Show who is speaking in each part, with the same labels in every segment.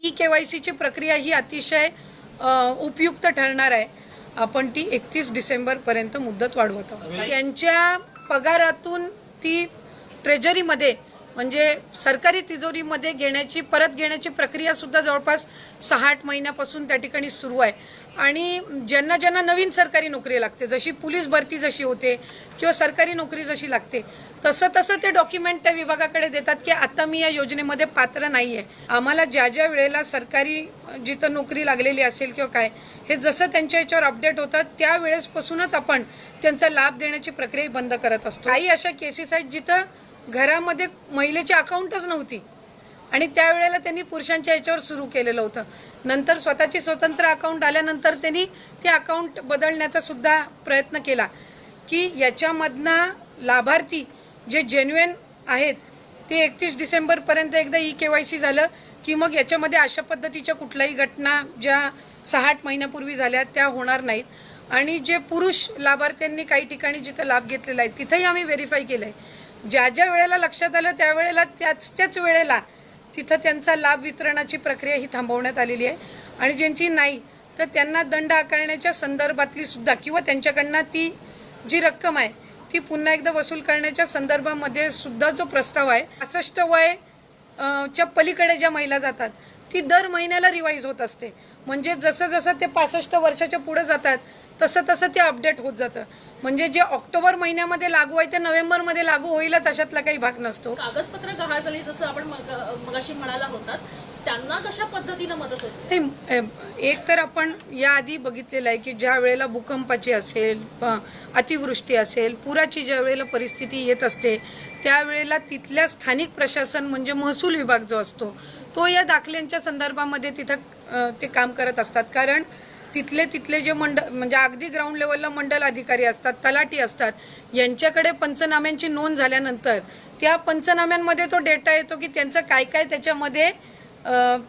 Speaker 1: ई-KYCची प्रक्रिया ही अतिशय उपयुक्त ठरणार आहे. आपण ती 31 डिसेंबरपर्यंत मुदत वाढवत आहोत. यांच्या पगारातून ती ट्रेजरीमध्ये म्हणजे सरकारी तिजोरीमध्ये परत घेण्याची प्रक्रिया सुद्धा जवळपास 6-8 महिन्यापासून त्या ठिकाणी सुरू आहे. आणि ज्यांना नवीन सरकारी नोकरी लागते, जशी पोलीस भरती जशी होते किंवा सरकारी नोकरी जशी लागते, तसं ते डॉक्युमेंट त्या विभागाकडे देतात की आता मी या योजनेमध्ये पात्र नाही आहे. आम्हाला ज्या वेळेला सरकारी जिथं नोकरी लागलेली असेल किंवा काय, हे जसं त्यांच्या याच्यावर अपडेट होतात त्यावेळेसपासूनच आपण त्यांचा लाभ देण्याची प्रक्रिया बंद करत असतो. काही अशा केसेस आहेत जिथं घरामध्ये महिलेची अकाउंटच नव्हती आणि त्यावेळेला त्यांनी पुरुषांच्या याच्यावर सुरू केलेलं होतं. नंतर स्वतःची स्वतंत्र अकाउंट आल्यानंतर त्यांनी ते अकाउंट बदलण्याचा सुद्धा प्रयत्न केला की याच्यामधनं लाभार्थी जे जेन्युइन आहेत ते 31 डिसेंबरपर्यंत एकदा ई-KYC झालं की मग याच्यामध्ये अशा पद्धतीच्या कुठल्याही घटना ज्या 6-8 महिन्यापूर्वी झाल्या त्या होणार नाहीत. आणि जे पुरुष लाभार्थ्यांनी काही ठिकाणी जिथं लाभ घेतलेला आहे तिथंही आम्ही व्हेरीफाय केलं आहे. ज्या वेळेला लक्षात आलं त्यावेळेला त्याच वेळेला तिथं त्यांचा लाभ वितरणाची प्रक्रिया ही थांबवण्यात आलेली आहे. आणि ज्यांची नाही तर त्यांना दंड आकारण्याच्या संदर्भातली सुद्धा किंवा त्यांच्याकडनं ती जी रक्कम आहे ती पुन्हा एकदा वसूल करण्याच्या संदर्भामध्ये सुद्धा जो प्रस्ताव आहे, 65 वय च्या पलीकडे ज्या महिला जातात ती दर महिन्याला रिवाईज होत असते. म्हणजे जसं ते 65 वर्षाच्या पुढे जातात तसं ते अपडेट होत जातं. म्हणजे जे ऑक्टोबर महिन्यामध्ये लागू आहे ते नोव्हेंबरमध्ये लागू होईलच अशातला काही भाग नसतो.
Speaker 2: कागदपत्र गहाळ झाली जसं आपण मगाशी म्हणाला होतात, त्यांना कशा पद्धतीने मदत होते?
Speaker 1: एक तर आपण याआधी बघितलेलं आहे की ज्या वेळेला भूकंपाची असेल, अतिवृष्टी असेल, पुराची ज्या वेळेला परिस्थिती येत असते त्यावेळेला तिथल्या स्थानिक प्रशासन म्हणजे महसूल विभाग जो असतो तो या दाखल्यांच्या संदर्भामध्ये तिथं ते काम करत असतात. कारण तिथले जे म्हणजे अगदी ग्राउंड लेवलला मंडल अधिकारी असतात, तलाठी असतात, यांच्याकडे पंचनाम्यांची नोंद झाल्यानंतर त्या पंचनाम्यांमध्ये तो डेटा येतो की त्यांचं काय त्याच्यामध्ये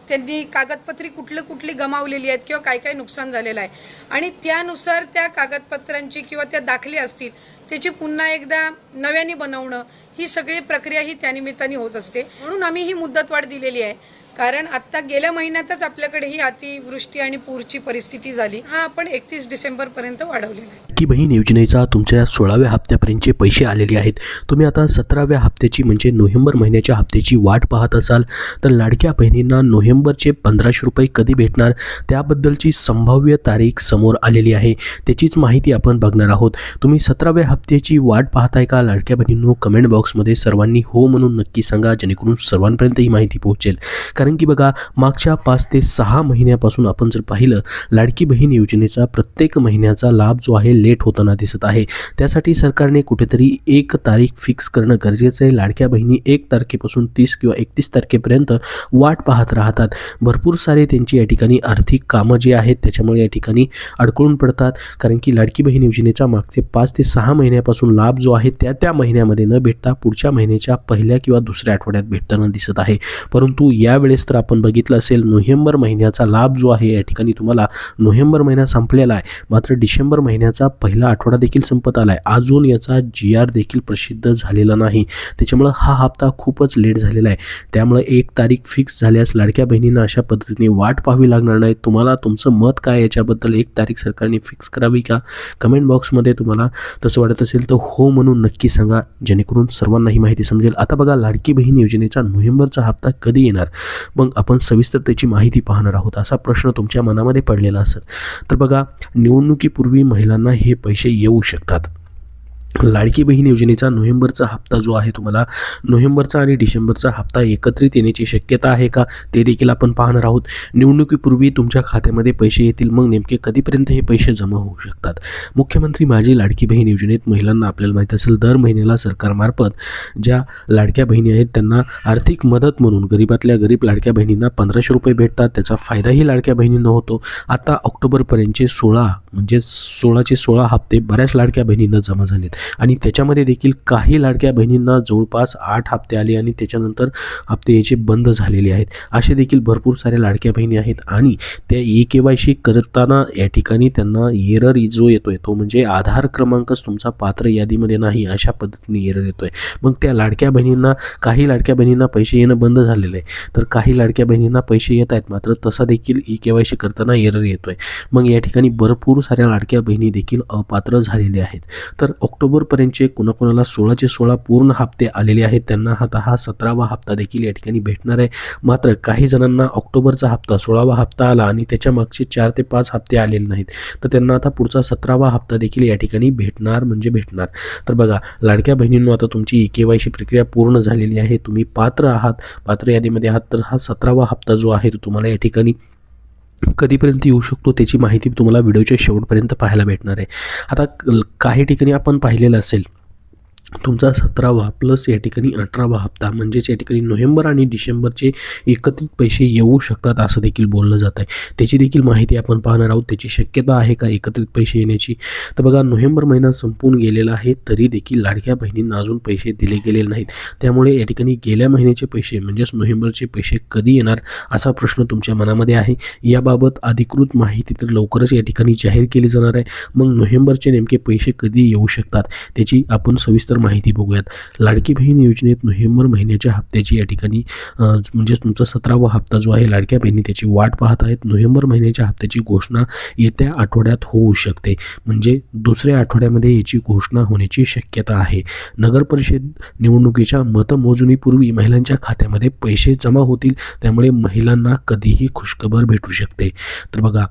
Speaker 1: त्यांनी कागदपत्री कुठली गमावलेली आहेत किंवा काय नुकसान झालेलं आहे. आणि त्यानुसार त्या कागदपत्रांची किंवा त्या दाखले असतील त्याची पुन्हा एकदा नव्याने बनवणं ही सगळी प्रक्रिया ही त्यानिमित्ताने होत असते. म्हणून आम्ही ही मुदतवाढ दिलेली आहे. कारण आता गेल्या महिन्यातच आपल्याकडे ही अतिवृष्टी आणि पूरची परिस्थिती झाली. हा आपण 31 डिसेंबरपर्यंत वाढवलेला आहे.
Speaker 3: लाडकी बहीण योजनेचा तुमच्या 16व्या हप्त्यापर्यंतचे पैसे आलेले आहेत. तुम्ही आता 17व्या हप्त्याची म्हणजे नोव्हेंबर महिन्याच्या हप्त्याची वाट पाहत असाल तर लाडक्या बहिणींना नोव्हेंबरचे 1500 रुपये कधी भेटणार त्याबद्दलची संभाव्य तारीख समोर आलेली आहे. त्याचीच माहिती आपण बघणार आहोत. तुम्ही 17व्या हप्त्याची वाट पाहताय का लाडक्या बहिणींनो? कमेंट बॉक्समध्ये सर्वांनी हो म्हणून नक्की सांगा, जेणेकरून सर्वांपर्यंत ही माहिती पोहोचेल. कारण की बघा, मागच्या 5 ते 6 महिन्यापासून आपण जर पाहिलं लाडकी बहीण योजनेचा प्रत्येक महिन्याचा लाभ जो आहे लेट होताना दिसत आहे. त्यासाठी सरकारने कुठेतरी एक तारीख फिक्स करणं गरजेचं आहे. लाडक्या बहिणी 1 तारखेपासून 30 किंवा 31 तारखेपर्यंत वाट पाहत राहतात. भरपूर सारे त्यांची या ठिकाणी आर्थिक कामं जी आहेत त्याच्यामुळे या ठिकाणी अडकळून पडतात. कारण की लाडकी बहीण योजनेचा मागचे 5 ते 6 महिन्यापासून लाभ जो आहे त्या महिन्यामध्ये न भेटता पुढच्या महिन्याच्या पहिल्या किंवा दुसऱ्या आठवड्यात भेटताना दिसत आहे. परंतु यावेळेस तर आपण बघितलं असेल नोव्हेंबर महिन्याचा लाभ जो आहे या ठिकाणी तुम्हाला नोव्हेंबर महिना संपलेला आहे, मात्र डिसेंबर महिन्याचा पहिला आठवडा देखील संपत आला आहे. अजून याचा GR देखील प्रसिद्ध झालेला नाही. त्याच्यामुळे हा हप्ता खूपच लेट झालेला आहे. त्यामुळे 1 तारीख फिक्स झाल्यास लाडक्या बहिणींना अशा पद्धतीने वाट पाहावी लागणार नाही. तुम्हाला तुमचं मत काय याच्याबद्दल? 1 तारीख सरकारने फिक्स करावी का? कमेंट बॉक्समध्ये तुम्हाला तसं वाटत असेल तर हो म्हणून नक्की सांगा, जेणेकरून सर्वांना ही माहिती समजेल. आता बघा, लाडकी बहीण योजनेचा नोव्हेंबरचा हप्ता कधी येणार, मग आपण सविस्तर त्याची माहिती पाहणार आहोत. असा प्रश्न तुमच्या मनामध्ये पडलेला असेल तर बघा, निवडणुकीपूर्वी महिलांना हे पैसे येऊ शकतात. लाडकी बहीण योजनेचा नोव्हेंबरचा हप्ता जो आहे तुम्हाला नोव्हेंबरचा आणि डिसेंबरचा हप्ता एकत्रित येण्याची शक्यता आहे का ते देखील आपण पाहणार आहोत. निवडणुकीपूर्वी तुमच्या खात्यामध्ये पैसे येतील, मग नेमके कधीपर्यंत हे पैसे जमा होऊ शकतात? मुख्यमंत्री माझी लाडकी बहीण योजनेत महिलांना आपल्याला माहीत असेल दर महिन्याला सरकारमार्फत ज्या लाडक्या बहिणी आहेत त्यांना आर्थिक मदत म्हणून गरीबातल्या गरीब लाडक्या बहिणींना 1500 रुपये भेटतात. त्याचा फायदाही लाडक्या बहिणींना होतो. आता ऑक्टोबरपर्यंतचे 16 म्हणजे 16चे 16 हप्ते बऱ्याच लाडक्या बहिणींना जमा झालेत आणि त्याच्यामध्ये देखील काही लाडक्या बहिणींना जवळपास 8 हप्ते आले आणि त्याच्यानंतर हप्ते याचे बंद झालेले आहेत. असे देखील भरपूर साऱ्या लाडक्या बहिणी आहेत आणि त्या KYC करताना या ठिकाणी त्यांना एरर जो येतोय तो म्हणजे आधार क्रमांकच तुमचा पात्र यादीमध्ये नाही अशा पद्धतीने एरर येतोय. मग त्या लाडक्या बहिणींना काही लाडक्या बहिणींना पैसे येणं बंद झालेलं आहे, तर काही लाडक्या बहिणींना पैसे येत आहेत, मात्र तसा देखील KYC करताना एरर येतोय. मग या ठिकाणी भरपूर साऱ्या लाडक्या बहिणी देखील अपात्र झालेले आहेत. तर ऑक्टोबरपर्यंतचे कोणाकोणाला 16चे 16 पूर्ण हप्ते आलेले आहेत त्यांना आता हा 17वा हप्ता देखील या ठिकाणी भेटणार आहे. मात्र काही जणांना ऑक्टोबरचा हप्ता 16वा हप्ता आला आणि त्याच्या मागचे 4 ते 5 हप्ते आलेले नाहीत, तर त्यांना आता पुढचा 17वा हप्ता देखील या ठिकाणी भेटणार. तर बघा लाडक्या बहिणींनो, आता तुमची KYC प्रक्रिया पूर्ण झालेली आहे, तुम्ही पात्र आहात, पात्र यादीमध्ये आहात. तर हा 17वा हप्ता जो आहे तो तुम्हाला या ठिकाणी कधीपर्यंत येऊ शकतो त्याची माहिती तुम्हाला व्हिडिओच्या शेवटपर्यंत पाहायला भेटणार आहे. आता काही ठिकाणी आपण पाहिलेलं असेल तुमचा 17वा प्लस या ठिकाणी 18वा हप्ता म्हणजेच या ठिकाणी नोव्हेंबर आणि डिसेंबरचे एकत्रित पैसे येऊ शकतात असं देखील बोललं जात आहे. त्याची देखील माहिती आपण पाहणार आहोत. त्याची शक्यता आहे का एकत्रित पैसे येण्याची? तर बघा नोव्हेंबर महिना संपून गेलेला आहे तरी देखील लाडक्या बहिणींना अजून पैसे दिले गेलेले नाहीत. त्यामुळे या ठिकाणी गेल्या महिन्याचे पैसे म्हणजेच नोव्हेंबरचे पैसे कधी येणार असा प्रश्न तुमच्या मनामध्ये आहे. याबाबत अधिकृत माहिती तर लवकरच या ठिकाणी जाहीर केली जाणार आहे. मग नोव्हेंबरचे नेमके पैसे कधी येऊ शकतात त्याची आपण सविस्तर माहिती बघूयात. लाडकी बहीण योजनेत नोव्हेंबर महिन्याच्या हप्त्याची या ठिकाणी म्हणजे तुमचा 17वा हप्ता जो आहे लाडक्या बहिणी त्याची वाट पाहत आहेत. नोव्हेंबर महिन्याच्या हप्त्याची घोषणा येत्या आठवड्यात होऊ शकते, म्हणजे दुसऱ्या आठवड्यामध्ये याची घोषणा होण्याची शक्यता आहे. नगर परिषद निवडणुकीच्या मतमोजणीपूर्वी महिलांच्या खात्यामध्ये पैसे जमा होतील, त्यामुळे महिलांना कधीही खुशखबर भेटू शकते. तर बघा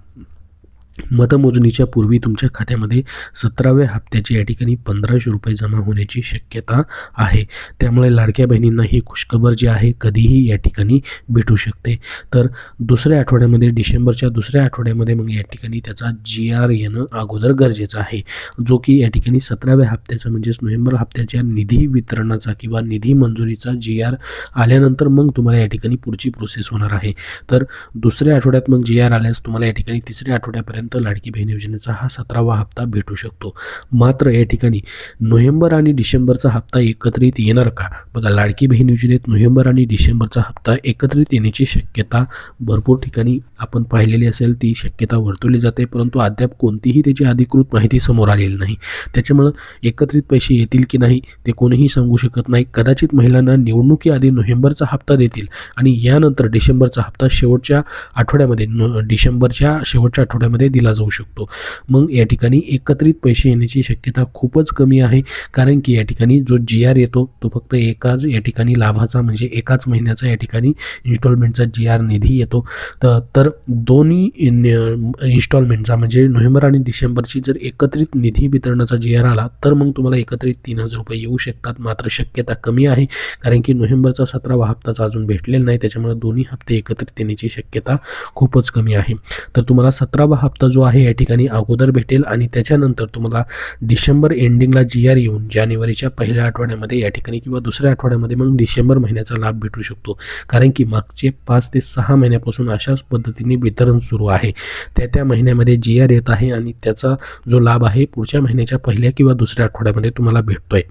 Speaker 3: मतमोजणीच्या पूर्वी तुमच्या खात्यामध्ये 17व्या हप्त्याची या ठिकाणी 1500 रुपये जमा होण्याची शक्यता आहे. त्यामुळे लाडक्या बहिणींना ही खुशखबर जी आहे कधीही या ठिकाणी भेटू शकते. तर दुसऱ्या आठवड्यामध्ये डिसेंबरच्या दुसऱ्या आठवड्यामध्ये मग या ठिकाणी त्याचा GR येणं अगोदर गरजेचं आहे, जो की या ठिकाणी 17व्या हप्त्याचा म्हणजेच नोव्हेंबर हप्त्याच्या निधी वितरणाचा किंवा निधी मंजुरीचा GR आल्यानंतर मग तुम्हाला या ठिकाणी पुढची प्रोसेस होणार आहे. तर दुसऱ्या आठवड्यात मग GR आल्यास तुम्हाला या ठिकाणी तिसऱ्या आठवड्यापर्यंत लाडकी बहीण योजनेचा हा 17वा हप्ता भेटू शकतो. मात्र या ठिकाणी नोव्हेंबर आणि डिसेंबरचा हप्ता एकत्रित येणार का? बघा लाडकी बहीण योजनेत नोव्हेंबर आणि डिसेंबरचा हप्ता एकत्रित येण्याची शक्यता भरपूर ठिकाणी आपण पाहिलेली असेल, ती शक्यता वर्तवली जाते, परंतु अद्याप कोणतीही त्याची अधिकृत माहिती समोर आलेली नाही. त्याच्यामुळं एकत्रित पैसे येतील की नाही ते कोणीही सांगू शकत नाही. कदाचित महिलांना निवडणुकीआधी नोव्हेंबरचा हप्ता देतील आणि यानंतर डिसेंबरचा हप्ता शेवटच्या आठवड्यामध्ये डिसेंबरच्या शेवटच्या आठवड्यामध्ये दिला जाऊ शकतो. मग या ठिकाणी एकत्रित पैसे येण्याची शक्यता खूपच कमी आहे, कारण की या ठिकाणी जो GR येतो तो फक्त एकाच या ठिकाणी लाभाचा म्हणजे एकाच महिन्याचा या ठिकाणी इन्स्टॉलमेंटचा GR निधी येतो. तर दोन्ही इन्स्टॉलमेंटचा म्हणजे नोव्हेंबर आणि डिसेंबरची जर एकत्रित निधी वितरणाचा GR आला तर मग तुम्हाला एकत्रित 3000 रुपये येऊ शकतात. मात्र शक्यता कमी आहे, कारण की नोव्हेंबरचा 17वा हप्ताचा अजून भेटलेला नाही, त्याच्यामुळे दोन्ही हप्ते एकत्रित येण्याची शक्यता खूपच कमी आहे. तर तुम्हाला 17वा हप्ता जो आहे या ठिकाणी अगोदर भेटेल आणि त्याच्यानंतर तुम्हाला डिसेंबर एंडिंगला GR येऊन जानेवारीच्या पहिल्या आठवड्यामध्ये या ठिकाणी किंवा दुसऱ्या आठवड्यामध्ये मग डिसेंबर महिन्याचा लाभ भेटू शकतो, कारण की मागचे 5 ते 6 महिन्यापासून अशाच पद्धतीने वितरण सुरू आहे. त्या महिन्यामध्ये GR येत आहे आणि त्याचा जो लाभ आहे पुढच्या महिन्याच्या पहिल्या किंवा दुसऱ्या आठवड्यामध्ये तुम्हाला भेटतोय.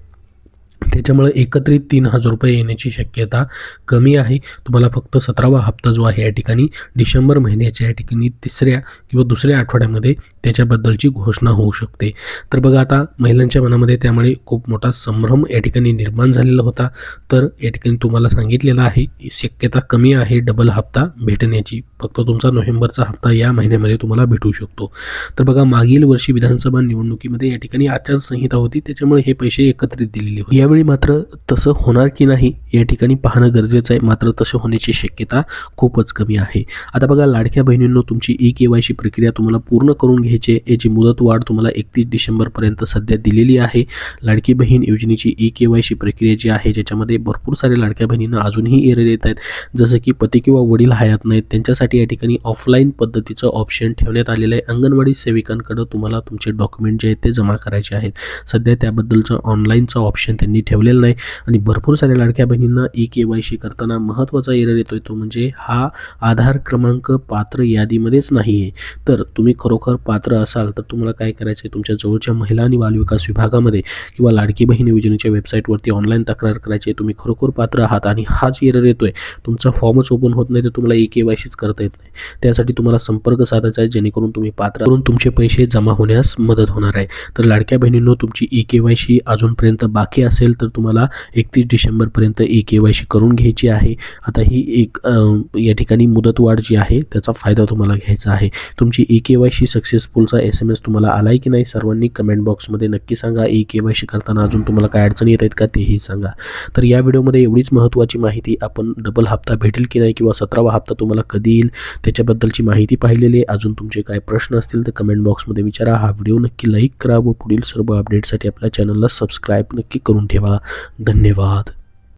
Speaker 3: त्याच्यामुळे एकत्रित 3000 रुपये येण्याची शक्यता कमी आहे. तुम्हाला फक्त 17वा हप्ता जो आहे या ठिकाणी डिसेंबर महिन्याच्या या ठिकाणी तिसऱ्या किंवा दुसऱ्या आठवड्यामध्ये त्याच्याबद्दलची घोषणा होऊ शकते. तर बघा आता महिलांच्या मनामध्ये त्यामुळे खूप मोठा संभ्रम या ठिकाणी निर्माण झालेला होता. तर या ठिकाणी तुम्हाला सांगितलेलं आहे शक्यता कमी आहे डबल हप्ता भेटण्याची. फक्त तुमचा नोव्हेंबरचा हप्ता या महिन्यामध्ये तुम्हाला भेटू शकतो. तर बघा मागील वर्षी विधानसभा निवडणुकीमध्ये या ठिकाणी आचारसंहिता होती, त्याच्यामुळे हे पैसे एकत्रित दिलेले होते. यावेळी मात्र तसं होणार की नाही या ठिकाणी पाहणं गरजेचं आहे. मात्र तसं होण्याची शक्यता खूपच कमी आहे. आता बघा लाडक्या बहिणींनो, तुमची KYC प्रक्रिया तुम्हाला पूर्ण करून घ्यायची आहे. याची मुदतवाढ तुम्हाला 31 डिसेंबरपर्यंत सध्या दिलेली आहे. लाडकी बहीण योजनेची KYC प्रक्रिया जी आहे ज्याच्यामध्ये भरपूर सारे लाडक्या बहिणींना अजूनही एरर येत आहेत, जसं की पती किंवा वडील हयात नाहीत, त्यांच्यासाठी या ठिकाणी ऑफलाईन पद्धतीचं ऑप्शन ठेवण्यात आलेलं आहे. अंगणवाडी सेविकांकडे तुम्हाला तुमचे डॉक्युमेंट जे आहेत ते जमा करायचे आहेत. सध्या त्याबद्दलचं ऑनलाईनचा ऑप्शन त्यांनी त्यांनी ठेवलेलं नाही आणि भरपूर साऱ्या लाडक्या बहिणींना KYC करताना महत्त्वाचा एरर येतोय, तो म्हणजे हा आधार क्रमांक पात्र यादीमध्येच नाही आहे. तर तुम्ही खरोखर पात्र असाल तर तुम्हाला काय करायचं आहे, तुमच्या जवळच्या महिला आणि बालविकास विभागामध्ये किंवा लाडकी बहीण योजनेच्या वेबसाईटवरती ऑनलाईन तक्रार करायची आहे. तुम्ही खरोखर पात्र आहात आणि हाच एरर येतोय, तुमचा फॉर्मच ओपन होत नाही, तर तुम्हाला KYCच करता येत नाही. त्यासाठी तुम्हाला संपर्क साधायचा आहे, जेणेकरून तुम्ही पात्र करून तुमचे पैसे जमा होण्यास मदत होणार आहे. तर लाडक्या बहिणींनो, तुमची KYC अजूनपर्यंत बाकी असेल तर तुम्हाला 31 डिसेंबरपर्यंत KYC करून घ्यायची आहे. आता ही एक या ठिकाणी मुदतवाढ जी आहे त्याचा फायदा तुम्हाला घ्यायचा आहे. तुमची KYC सक्सेसफुलचा SMS तुम्हाला आलाय की नाही, सर्वांनी कमेंट बॉक्समध्ये नक्की सांगा. KYC करताना अजून तुम्हाला काय अडचणी येत आहेत का तेही सांगा. तर या व्हिडिओमध्ये एवढीच महत्त्वाची माहिती, आपण डबल हप्ता भेटेल की नाही किंवा 17वा हप्ता तुम्हाला कधी येईल त्याच्याबद्दलची माहिती पाहिलेली आहे. अजून तुमचे काय प्रश्न असतील तर कमेंट बॉक्समध्ये विचारा. हा व्हिडिओ नक्की लाईक करा व पुढील सर्व अपडेटसाठी आपल्या चॅनलला सबस्क्राईब नक्की करून ठेवा. धन्यवाद.